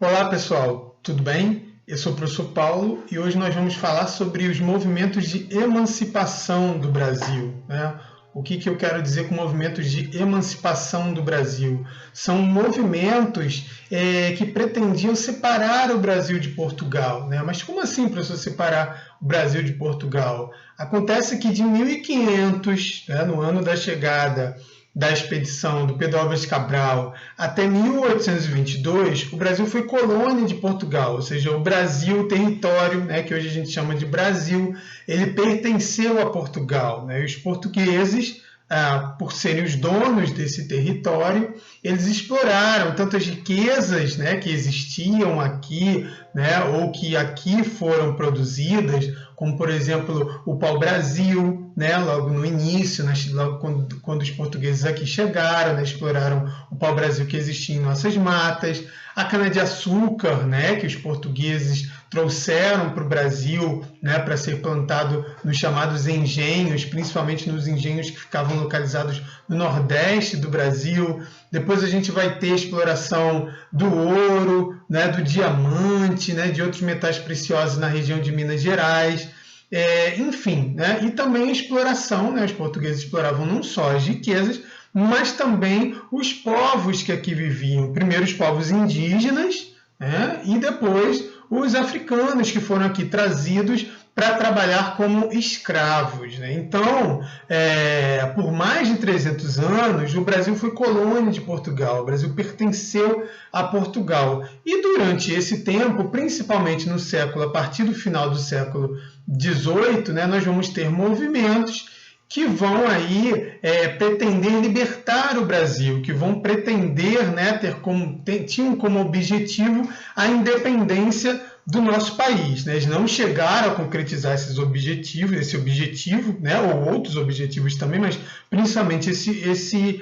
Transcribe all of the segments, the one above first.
Olá pessoal, tudo bem? Eu sou o professor Paulo e hoje nós vamos falar sobre os movimentos de emancipação do Brasil, né? O que eu quero dizer com movimentos de emancipação do Brasil? São movimentos que pretendiam separar o Brasil de Portugal, né? Mas como assim, professor, separar o Brasil de Portugal? Acontece que de 1500, né, no ano da chegada da expedição do Pedro Álvares Cabral até 1822, o Brasil foi colônia de Portugal, ou seja, o Brasil, o território, né, que hoje a gente chama de Brasil, ele pertenceu a Portugal, né? E os portugueses, por serem os donos desse território, eles exploraram tantas riquezas, né, que existiam aqui, né, ou que aqui foram produzidas, como, por exemplo, o pau-brasil, né, logo no início, logo quando os portugueses aqui chegaram, né, exploraram o pau-brasil que existia em nossas matas, a cana-de-açúcar, né, que os portugueses trouxeram para o Brasil, né, para ser plantado nos chamados engenhos, principalmente nos engenhos que ficavam localizados no nordeste do Brasil. Depois a gente vai ter a exploração do ouro, né, do diamante, né, de outros metais preciosos na região de Minas Gerais. Enfim, né, e também a exploração, né, os portugueses exploravam não só as riquezas, mas também os povos que aqui viviam. Primeiro os povos indígenas, né, e depois os africanos que foram aqui trazidos para trabalhar como escravos, né? Então, por mais de 300 anos, o Brasil foi colônia de Portugal, o Brasil pertenceu a Portugal. E durante esse tempo, principalmente no século, a partir do final do século XVIII, né, nós vamos ter movimentos que vão aí pretender libertar o Brasil, que vão pretender, né, tinham como objetivo a independência do nosso país, né? Eles não chegaram a concretizar esse objetivo, né, ou outros objetivos também, mas principalmente esse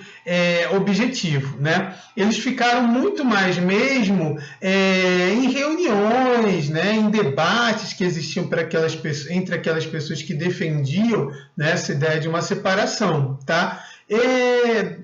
objetivo, né? Eles ficaram muito mais mesmo em reuniões, né, em debates que existiam entre aquelas pessoas que defendiam, né, essa ideia de uma separação, tá?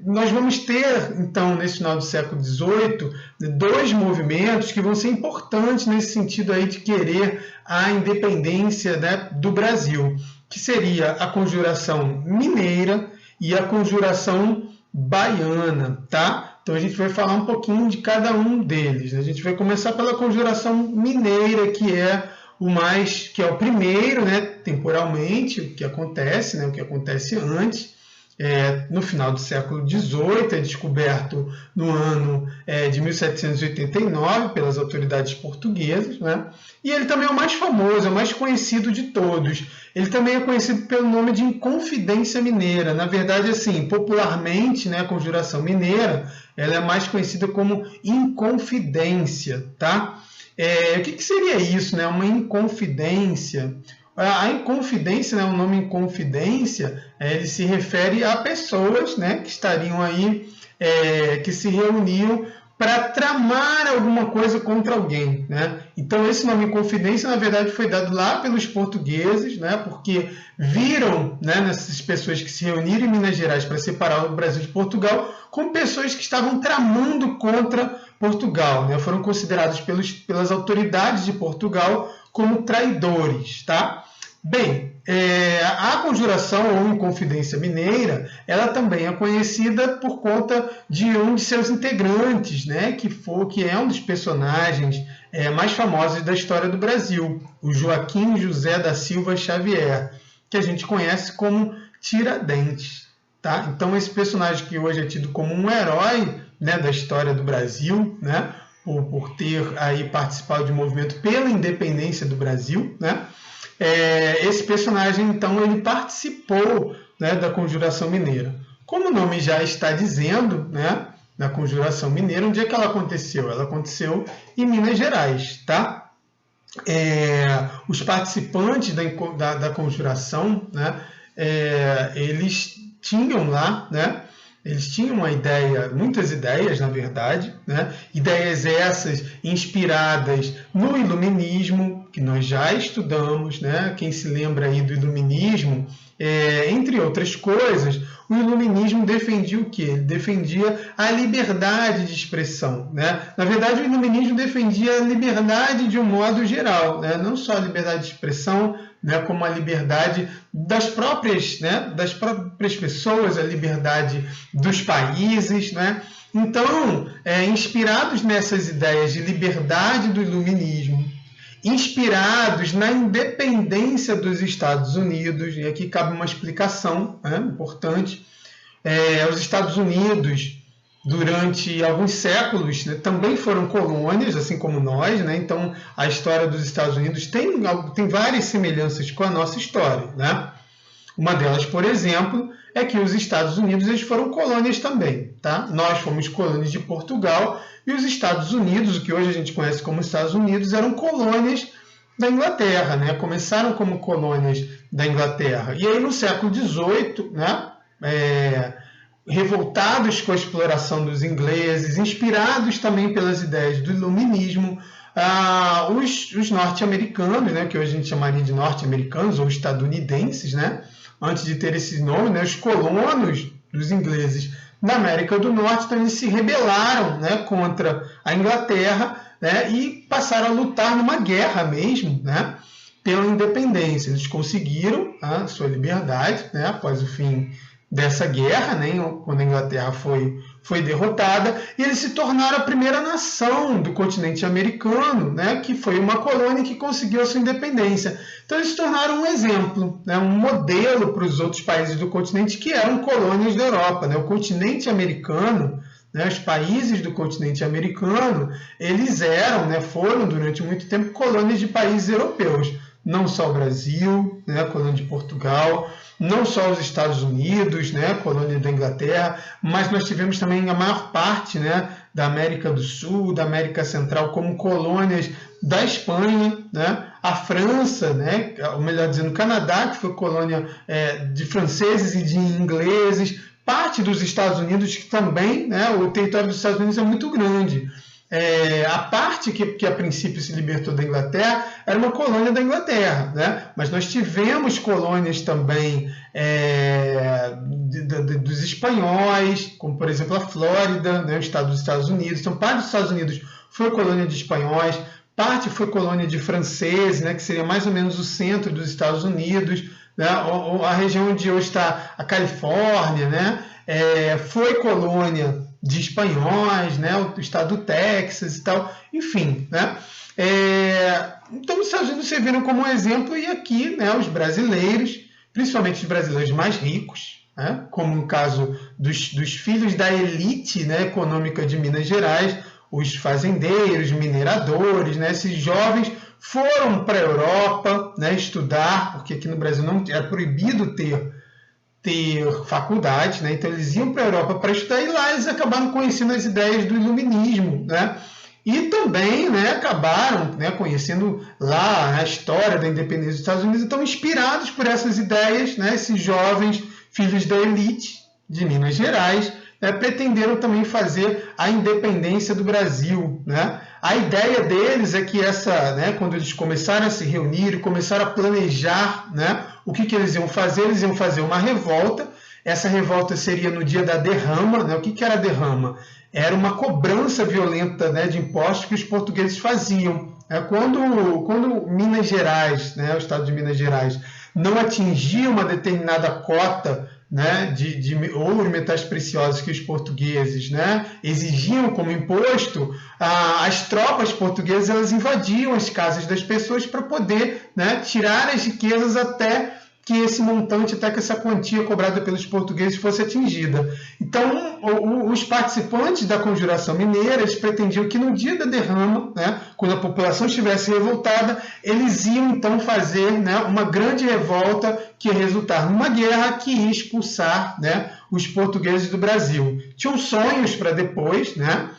Nós vamos ter, então, nesse final do século XVIII, dois movimentos que vão ser importantes nesse sentido aí de querer a independência, né, do Brasil, que seria a Conjuração Mineira e a Conjuração Baiana, tá? Então a gente vai falar um pouquinho de cada um deles, né? A gente vai começar pela Conjuração Mineira, que é o primeiro, né, temporalmente, o que acontece, né, o que acontece antes. No final do século XVIII, é descoberto no ano de 1789 pelas autoridades portuguesas, né? E ele também é o mais famoso, é o mais conhecido de todos. Ele também é conhecido pelo nome de Inconfidência Mineira. Na verdade, assim, popularmente, né, a Conjuração Mineira, ela é mais conhecida como Inconfidência, tá? O que seria isso, né? Uma inconfidência? A Inconfidência, né, o nome Inconfidência, ele se refere a pessoas, né, que estariam aí, que se reuniam para tramar alguma coisa contra alguém, né? Então esse nome Inconfidência, na verdade, foi dado lá pelos portugueses, né, porque viram, né, nessas pessoas que se reuniram em Minas Gerais para separar o Brasil de Portugal, como pessoas que estavam tramando contra Portugal, né? Foram considerados pelas autoridades de Portugal como traidores, tá? Bem, a Conjuração ou Inconfidência Mineira, ela também é conhecida por conta de um de seus integrantes, né, que é um dos personagens mais famosos da história do Brasil, o Joaquim José da Silva Xavier, que a gente conhece como Tiradentes, tá? Então esse personagem que hoje é tido como um herói, né, da história do Brasil, né, por ter aí participado de um movimento pela independência do Brasil, né? Esse personagem, então, ele participou, né, da Conjuração Mineira. Como o nome já está dizendo, né, na Conjuração Mineira, onde é que ela aconteceu? Ela aconteceu em Minas Gerais, tá? Os participantes da Conjuração, né, eles tinham lá, né, Eles tinham uma ideia, muitas ideias, na verdade, né? Ideias essas inspiradas no Iluminismo, que nós já estudamos, né? Quem se lembra aí do Iluminismo, entre outras coisas, o Iluminismo defendia o quê? Ele defendia a liberdade de expressão, né? Na verdade, o Iluminismo defendia a liberdade de um modo geral, né? Não só a liberdade de expressão, né, como a liberdade das próprias pessoas, a liberdade dos países, né? Então, inspirados nessas ideias de liberdade do Iluminismo, inspirados na independência dos Estados Unidos, e aqui cabe uma explicação, né, importante. Os Estados Unidos, durante alguns séculos, né, também foram colônias, assim como nós, né? Então, a história dos Estados Unidos tem várias semelhanças com a nossa história, né? Uma delas, por exemplo, é que os Estados Unidos eles foram colônias também, tá? Nós fomos colônias de Portugal e os Estados Unidos, o que hoje a gente conhece como Estados Unidos, eram colônias da Inglaterra, né? Começaram como colônias da Inglaterra. E aí, no século XVIII, né? Revoltados com a exploração dos ingleses, inspirados também pelas ideias do Iluminismo, os norte-americanos, né, que hoje a gente chamaria de norte-americanos ou estadunidenses, né, antes de ter esse nome, né, os colonos dos ingleses na América do Norte, então eles se rebelaram, né, contra a Inglaterra, né, e passaram a lutar numa guerra mesmo, né, pela independência. Eles conseguiram a sua liberdade, né, após o fim dessa guerra, né, quando a Inglaterra foi derrotada, e eles se tornaram a primeira nação do continente americano, né, que foi uma colônia que conseguiu a sua independência. Então eles se tornaram um exemplo, né, um modelo para os outros países do continente que eram colônias da Europa, né. O continente americano, né, os países do continente americano, eles foram durante muito tempo colônias de países europeus. Não só o Brasil, né, colônia de Portugal, não só os Estados Unidos, né, colônia da Inglaterra, mas nós tivemos também a maior parte, né, da América do Sul, da América Central, como colônias da Espanha, né, a França, né, ou melhor dizendo, o Canadá, que foi colônia de franceses e de ingleses, parte dos Estados Unidos, que também, né, o território dos Estados Unidos é muito grande. A parte que a princípio se libertou da Inglaterra era uma colônia da Inglaterra, né? Mas nós tivemos colônias também dos espanhóis, como por exemplo a Flórida, né, o estado dos Estados Unidos. Então, parte dos Estados Unidos foi colônia de espanhóis, parte foi colônia de franceses, né, que seria mais ou menos o centro dos Estados Unidos, né? A região onde hoje está a Califórnia, né, foi colônia de espanhóis, né, o estado do Texas e tal, enfim, né? Então os Estados Unidos serviram como um exemplo, e aqui, né, os brasileiros, principalmente os brasileiros mais ricos, né, como no caso dos filhos da elite, né, econômica de Minas Gerais, os fazendeiros, mineradores, né, esses jovens foram para a Europa, né, estudar, porque aqui no Brasil não era proibido ter faculdade, né? Então eles iam para a Europa para estudar, e lá eles acabaram conhecendo as ideias do Iluminismo, né? E também, né, acabaram, né, conhecendo lá a história da independência dos Estados Unidos. Então, inspirados por essas ideias, né, esses jovens filhos da elite de Minas Gerais, né, pretenderam também fazer a independência do Brasil, né? A ideia deles é que quando eles começaram a se reunir e começaram a planejar, né, o que eles iam fazer uma revolta. Essa revolta seria no dia da derrama, né? O que era a derrama? Era uma cobrança violenta, né, de impostos que os portugueses faziam. Quando Minas Gerais, né, o estado de Minas Gerais, não atingia uma determinada cota, né, de ouro e metais preciosos que os portugueses, né, exigiam como imposto, as tropas portuguesas elas invadiam as casas das pessoas para poder, né, tirar as riquezas até que esse montante, até que essa quantia cobrada pelos portugueses fosse atingida. Então, os participantes da Conjuração Mineira, eles pretendiam que no dia da derrama, né, quando a população estivesse revoltada, eles iam então fazer, né, uma grande revolta que ia resultar numa guerra que ia expulsar, né, os portugueses do Brasil. Tinham sonhos para depois, né?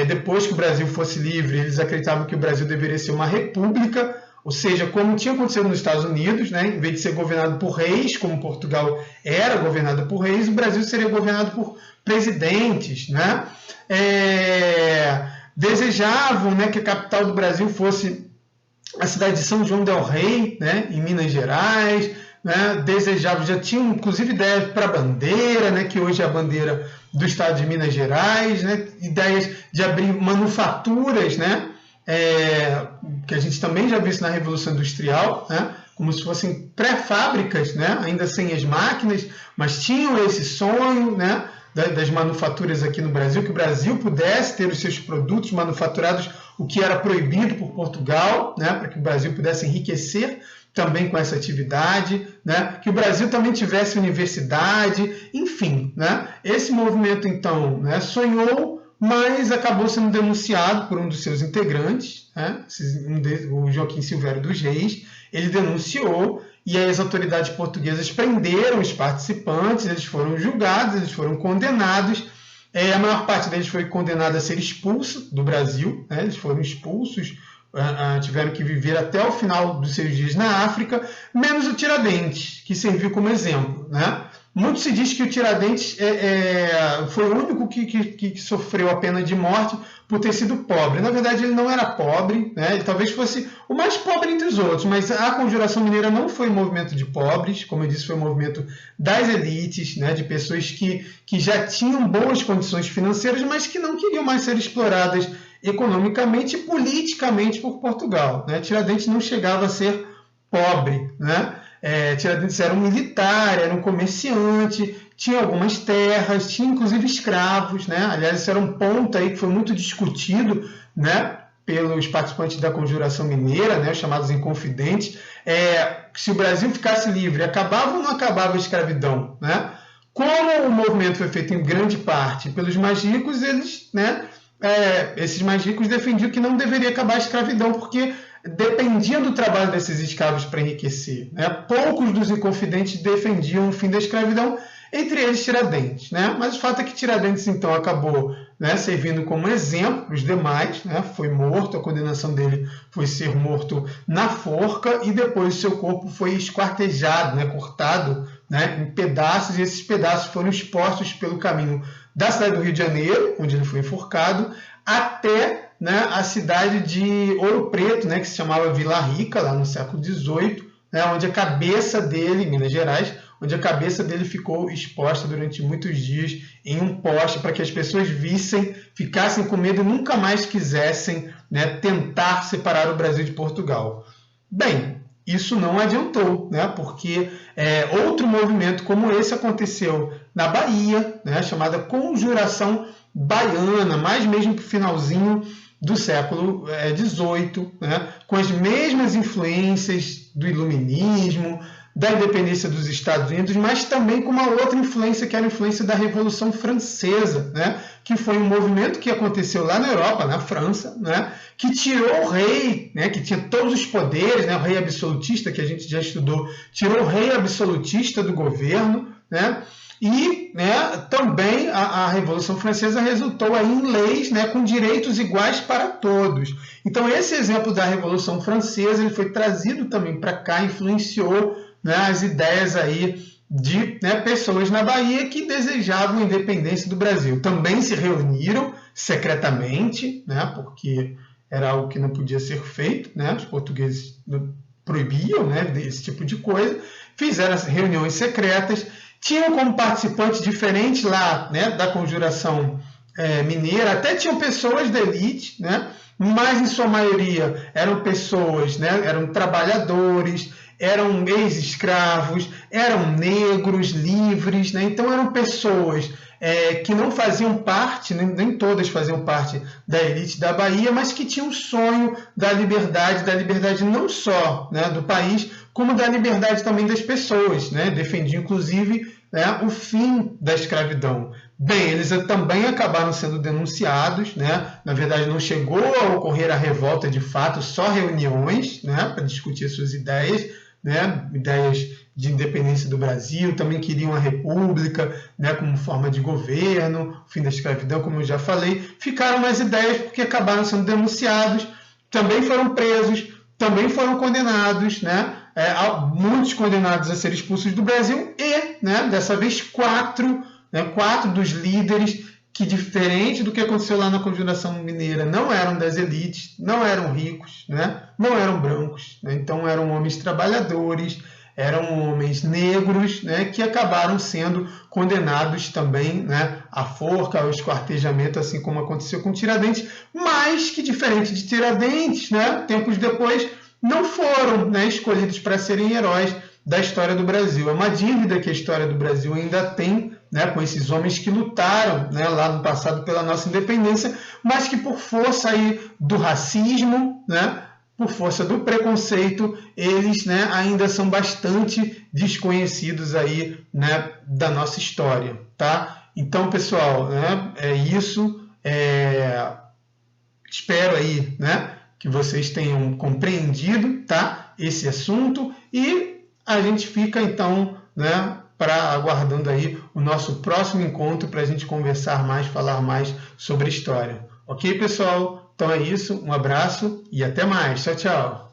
Depois que o Brasil fosse livre, eles acreditavam que o Brasil deveria ser uma república, Ou seja, como tinha acontecido nos Estados Unidos, né, em vez de ser governado por reis, como Portugal era governado por reis, o Brasil seria governado por presidentes, né? Desejavam, né, que a capital do Brasil fosse a cidade de São João del Rei, né, em Minas Gerais, né, desejavam, já tinham inclusive ideias para a bandeira, né, que hoje é a bandeira do estado de Minas Gerais, né, ideias de abrir manufaturas, né, que a gente também já viu isso na Revolução Industrial, né, como se fossem pré-fábricas, né, ainda sem as máquinas, mas tinham esse sonho, né, das manufaturas aqui no Brasil, que o Brasil pudesse ter os seus produtos manufaturados, o que era proibido por Portugal, né, para que o Brasil pudesse enriquecer também com essa atividade, né, que o Brasil também tivesse universidade, enfim, né, esse movimento então, né, sonhou, mas acabou sendo denunciado por um dos seus integrantes, né, o Joaquim Silvério dos Reis. Ele denunciou e aí as autoridades portuguesas prenderam os participantes, eles foram julgados, eles foram condenados. A maior parte deles foi condenada a ser expulso do Brasil, né? Eles foram expulsos, tiveram que viver até o final dos seus dias na África, menos o Tiradentes, que serviu como exemplo, né? Muito se diz que o Tiradentes foi o único que sofreu a pena de morte por ter sido pobre. Na verdade, ele não era pobre, né? Ele talvez fosse o mais pobre entre os outros, mas a Conjuração Mineira não foi um movimento de pobres, como eu disse, foi um movimento das elites, né? De pessoas que já tinham boas condições financeiras, mas que não queriam mais ser exploradas economicamente e politicamente por Portugal, né? Tiradentes não chegava a ser pobre, né? Tiradentes era um militar, era um comerciante, tinha algumas terras, tinha inclusive escravos, né? Aliás, esse era um ponto aí que foi muito discutido, né, pelos participantes da Conjuração Mineira, né, chamados inconfidentes, se o Brasil ficasse livre, acabava ou não acabava a escravidão, né? Como o movimento foi feito em grande parte pelos mais ricos, eles, né, esses mais ricos defendiam que não deveria acabar a escravidão, porque dependiam do trabalho desses escravos para enriquecer, né? Poucos dos inconfidentes defendiam o fim da escravidão, entre eles Tiradentes, né? Mas o fato é que Tiradentes então acabou, né, servindo como exemplo para os demais, né? Foi morto, a condenação dele foi ser morto na forca e depois seu corpo foi esquartejado, né, cortado, né, em pedaços, e esses pedaços foram expostos pelo caminho da cidade do Rio de Janeiro, onde ele foi enforcado, até, né, a cidade de Ouro Preto, né, que se chamava Vila Rica, lá no século XVIII, né, onde a cabeça dele, em Minas Gerais, onde a cabeça dele ficou exposta durante muitos dias em um poste para que as pessoas vissem, ficassem com medo e nunca mais quisessem, né, tentar separar o Brasil de Portugal. Bem, isso não adiantou, né, porque outro movimento como esse aconteceu na Bahia, né, chamada Conjuração Baiana, mais mesmo para o finalzinho do século XVIII, né, com as mesmas influências do iluminismo, da independência dos Estados Unidos, mas também com uma outra influência, que era a influência da Revolução Francesa, né, que foi um movimento que aconteceu lá na Europa, na França, né, que tirou o rei, né, que tinha todos os poderes, né, o rei absolutista, que a gente já estudou, tirou o rei absolutista do governo, né, e, né, também a Revolução Francesa resultou aí em leis, né, com direitos iguais para todos. Então, esse exemplo da Revolução Francesa ele foi trazido também para cá, influenciou, né, as ideias aí de, né, pessoas na Bahia que desejavam a independência do Brasil. Também se reuniram secretamente, né, porque era algo que não podia ser feito, né, os portugueses proibiam, né, esse tipo de coisa, fizeram as reuniões secretas, tinham como participantes diferentes lá, né, da Conjuração Mineira, até tinham pessoas da elite, né, mas em sua maioria eram pessoas, né, eram trabalhadores, eram ex-escravos, eram negros, livres, né, então eram pessoas que não faziam parte, nem todas faziam parte da elite da Bahia, mas que tinham um sonho da liberdade não só, né, do país, como da liberdade também das pessoas, né, defendiam inclusive, né, o fim da escravidão. Bem, eles também acabaram sendo denunciados, né? Na verdade, não chegou a ocorrer a revolta de fato, só reuniões, né, para discutir suas ideias, né, ideias de independência do Brasil, também queriam a república, né, como forma de governo, o fim da escravidão, como eu já falei, ficaram nas ideias porque acabaram sendo denunciados, também foram presos, também foram condenados, né? Muitos condenados a serem expulsos do Brasil e, né, dessa vez, quatro dos líderes que, diferente do que aconteceu lá na Conjuração Mineira, não eram das elites, não eram ricos, né? Não eram brancos, né? Então eram homens trabalhadores, eram homens negros, né, que acabaram sendo condenados também, né, à forca, ao esquartejamento, assim como aconteceu com Tiradentes, mas que, diferente de Tiradentes, né, tempos depois, não foram, né, escolhidos para serem heróis da história do Brasil. É uma dívida que a história do Brasil ainda tem, né, com esses homens que lutaram, né, lá no passado pela nossa independência, mas que por força aí do racismo, né, por força do preconceito, eles, né, ainda são bastante desconhecidos aí, né, da nossa história, tá? Então, pessoal, né, é isso. Espero aí, né, que vocês tenham compreendido, tá, esse assunto, e a gente fica então, né, aguardando aí o nosso próximo encontro para a gente conversar mais, falar mais sobre história. Ok, pessoal? Então é isso, um abraço e até mais. Tchau, tchau.